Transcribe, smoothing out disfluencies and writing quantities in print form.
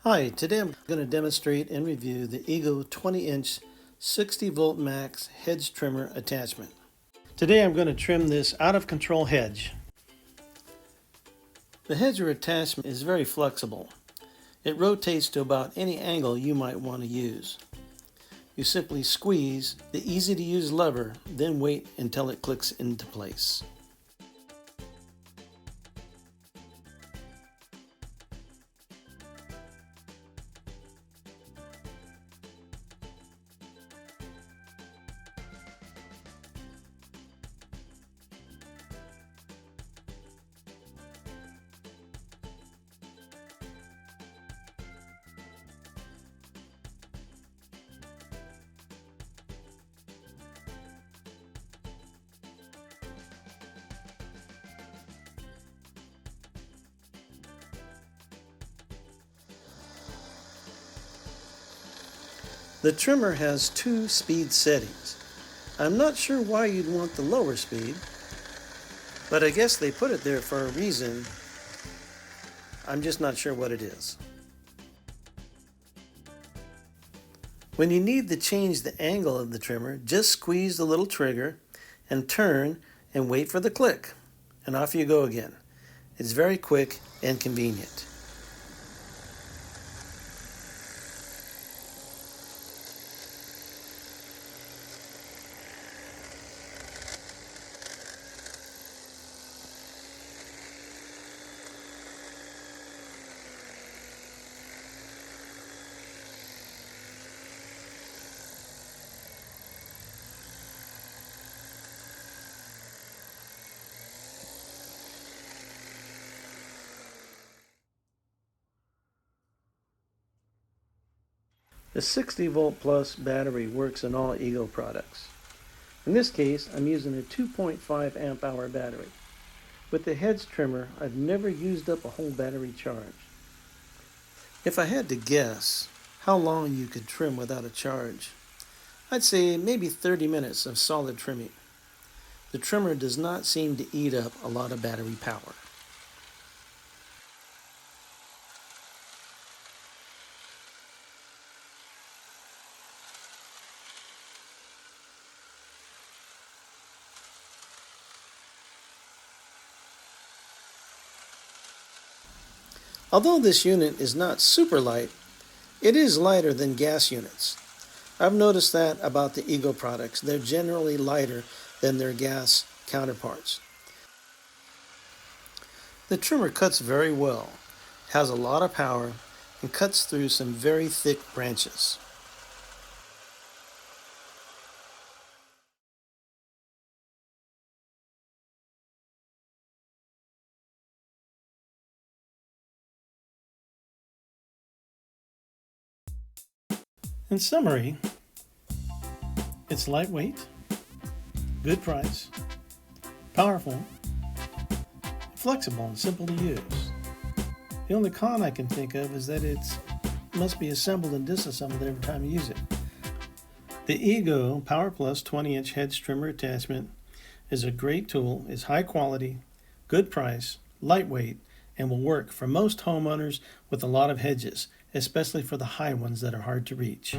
Hi, today I'm going to demonstrate and review the Ego 20-inch 60-volt max hedge trimmer attachment. Today I'm going to trim this out-of-control hedge. The hedger attachment is very flexible. It rotates to about any angle you might want to use. You simply squeeze the easy-to-use lever, then wait until it clicks into place. The trimmer has two speed settings. I'm not sure why you'd want the lower speed, but I guess they put it there for a reason. I'm just not sure what it is. When you need to change the angle of the trimmer, just squeeze the little trigger and turn and wait for the click, and off you go again. It's very quick and convenient. The 60 volt plus battery works in all Ego products. In this case, I'm using a 2.5 amp hour battery. With the Hedge trimmer, I've never used up a whole battery charge. If I had to guess how long you could trim without a charge, I'd say maybe 30 minutes of solid trimming. The trimmer does not seem to eat up a lot of battery power. Although this unit is not super light, it is lighter than gas units. I've noticed that about the Ego products. They're generally lighter than their gas counterparts. The trimmer cuts very well, has a lot of power, and cuts through some very thick branches. In summary, it's lightweight, good price, powerful, flexible, and simple to use. The only con I can think of is that it must be assembled and disassembled every time you use it. The Ego Power Plus 20-inch hedge trimmer attachment is a great tool, is high quality, good price, lightweight, and will work for most homeowners with a lot of hedges, especially for the high ones that are hard to reach.